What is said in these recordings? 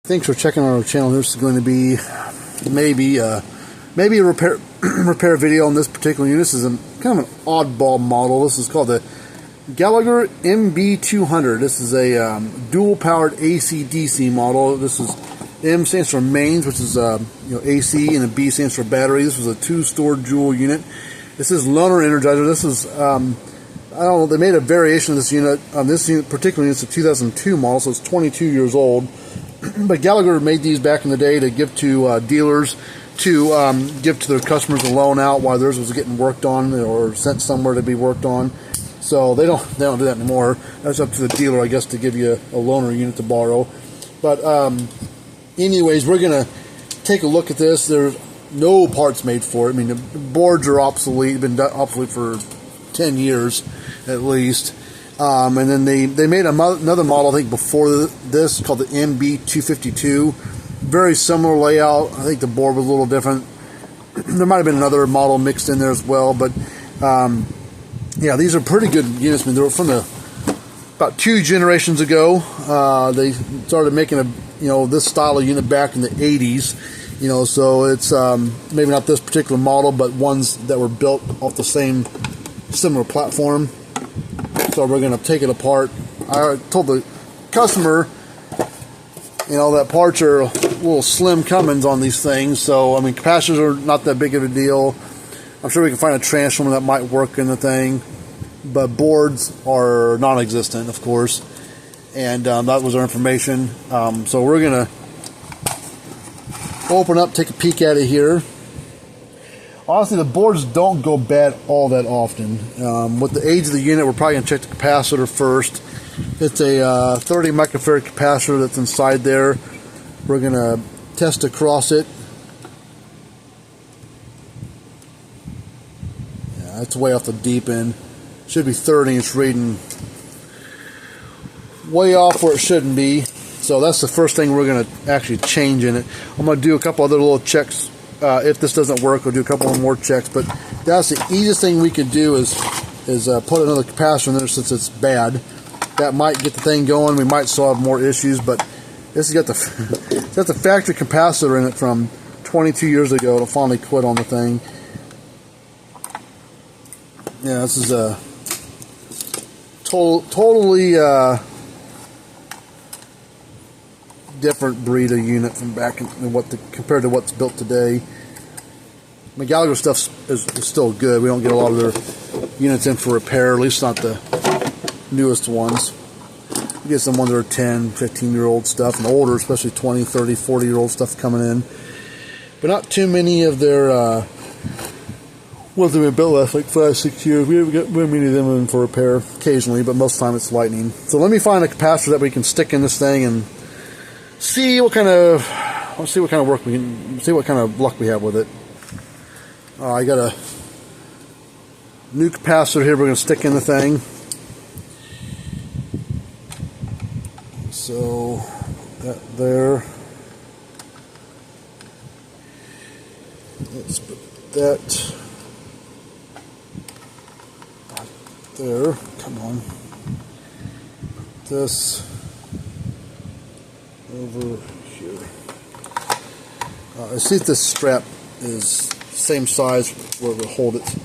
Thanks for checking out our channel. This is going to be maybe a repair video on this particular unit. This is kind of an oddball model. This is called the Gallagher MB200. This is a dual-powered AC/DC model. This is M stands for mains, which is AC, and the B stands for battery. This was a 2-store dual unit. This is loaner energizer. This is I don't know. They made a variation of this unit. This unit, particularly, it's a 2002 model, so it's 22 years old. But Gallagher made these back in the day to give to dealers to give to their customers a loan out while theirs was getting worked on or sent somewhere to be worked on. So they don't do that anymore. That's up to the dealer, I guess, to give you a loaner unit to borrow. But anyways, we're gonna take a look at this. There's no parts made for it. I mean, the boards are obsolete. Been obsolete for 10 years at least. And then they made another model, I think, before this called the MB252. Very similar layout. I think the board was a little different. There might have been another model mixed in there as well, but yeah, these are pretty good units. I mean, they were from about 2 generations ago. They started making this style of unit back in the 80s. So it's maybe not this particular model, but ones that were built off the same similar platform. So we're going to take it apart. I told the customer, that parts are little slim Cummins on these things. So, I mean, capacitors are not that big of a deal. I'm sure we can find a transformer that might work in the thing. But boards are non-existent, of course. And that was our information. So we're going to open up, take a peek at it here. Honestly, the boards don't go bad all that often. With the age of the unit, we're probably going to check the capacitor first. It's a 30 microfarad capacitor that's inside there. We're going to test across it. Yeah, it's way off the deep end. Should be 30. It's reading way off where it shouldn't be. So that's the first thing we're going to actually change in it. I'm going to do a couple other little checks. If this doesn't work, we'll do a couple more checks. But that's the easiest thing we can do is put another capacitor in there since it's bad. That might get the thing going. We might still have more issues, but this has got the it's got the factory capacitor in it from 22 years ago. It'll finally quit on the thing. Yeah, this is a totally different breed of unit from back in compared to what's built today. The Gallagher stuff is still good. We don't get a lot of their units in for repair, at least not the newest ones. We get some ones that are 10, 15-year-old stuff, and older, especially 20, 30, 40-year-old stuff coming in. But not too many of their ones that have been built last like 5, 6 years. We haven't got many of them in for repair occasionally, but most of the time it's lightning. So let me find a capacitor that we can stick in this thing and see what kind of work we can see, what kind of luck we have with it. I got a new capacitor here we're going to stick in the thing. So that there. Let's put that there. Come on. This over here. Let's see if this strap is same size where we'll hold it.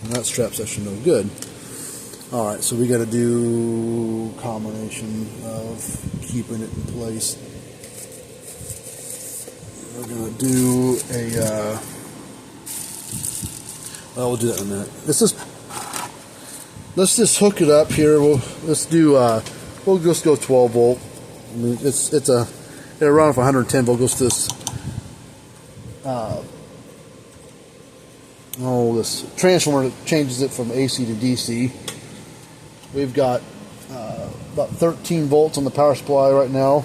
And that strap's actually no good. Alright, so we got to do a combination of keeping it in place. We're going to do a well, we'll do that in a minute. Let's just hook it up here. We'll just go 12 volt. I mean, it'll run off 110 volt. Goes to this this transformer that changes it from AC to DC. We've got about 13 volts on the power supply right now.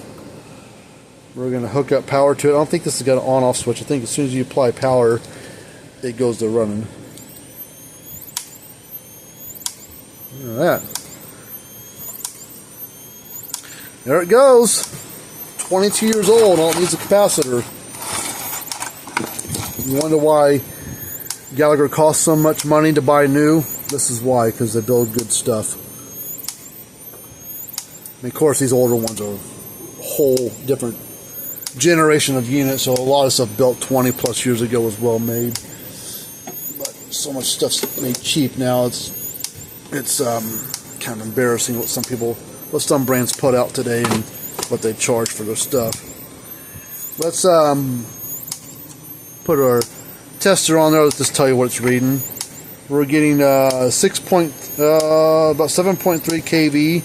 We're going to hook up power to it. I don't think this has got an on-off switch. I think as soon as you apply power, it goes to running. Look at that. There it goes. 22 years old. All it needs a capacitor. You wonder why Gallagher costs so much money to buy new? This is why, because they build good stuff. And of course, these older ones are a whole different generation of units, so a lot of stuff built 20 plus years ago was well made. But so much stuff's made cheap now. It's kind of embarrassing what some brands put out today and what they charge for their stuff. Let's put our tester on there. Let's just tell you what it's reading. We're getting about 7.3 kV,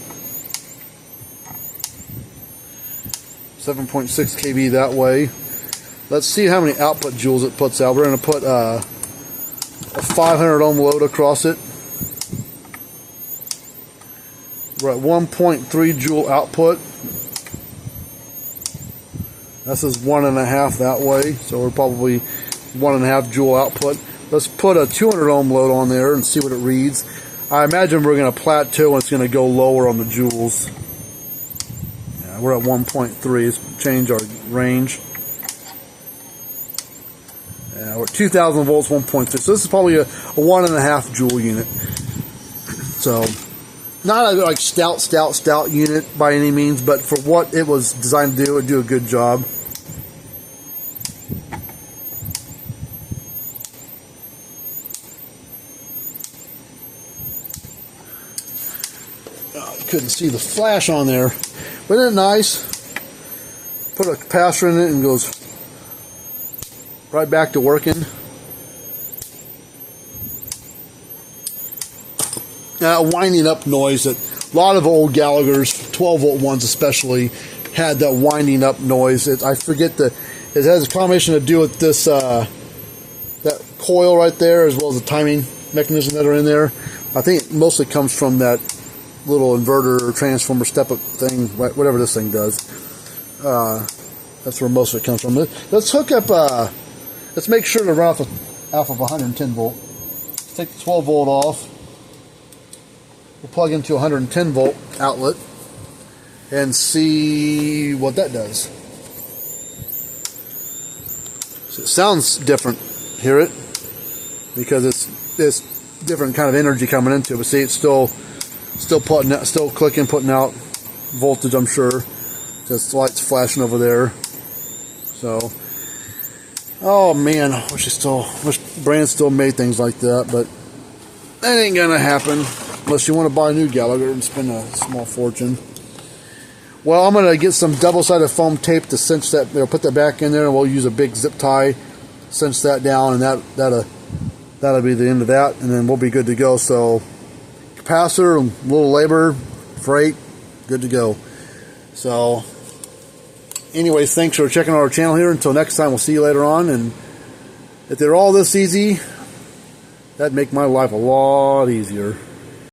7.6 kV that way. Let's see how many output joules it puts out. We're going to put a 500 ohm load across it. We're at 1.3 joule output. This is 1.5 that way, so we're probably 1.5 joule output. Let's put a 200 ohm load on there and see what it reads. I imagine we're going to plateau and it's going to go lower on the joules. Yeah, we're at 1.3. Let's change our range. Yeah, we're at 2,000 volts, 1.3. So this is probably a 1.5 joule unit. So not a like stout unit by any means, but for what it was designed to do, it would do a good job. Couldn't see the flash on there, but isn't it nice? Put a capacitor in it and goes right back to working. Now, winding up noise that a lot of old Gallagher's 12 volt ones especially had that winding up noise. I forget it has a combination to do with this that coil right there, as well as the timing mechanism that are in there. I think it mostly comes from that little inverter or transformer step up thing, whatever this thing does. That's where most of it comes from. Let's hook up, let's make sure to run off of 110 volt. Let's take the 12 volt off. We'll plug into a 110 volt outlet and see what that does. So it sounds different, hear it? Because it's different kind of energy coming into it, but see, it's still putting out, still clicking, putting out voltage, I'm sure. Just lights flashing over there. So, oh man, I wish brands still made things like that, but that ain't gonna happen unless you want to buy a new Gallagher and spend a small fortune. Well, I'm gonna get some double-sided foam tape to cinch that. Put that back in there, and we'll use a big zip tie, cinch that down, and that'll be the end of that, and then we'll be good to go. So, capacitor, a little labor, freight, good to go. So, anyways, thanks for checking out our channel here. Until next time, we'll see you later on. And if they're all this easy, that'd make my life a lot easier.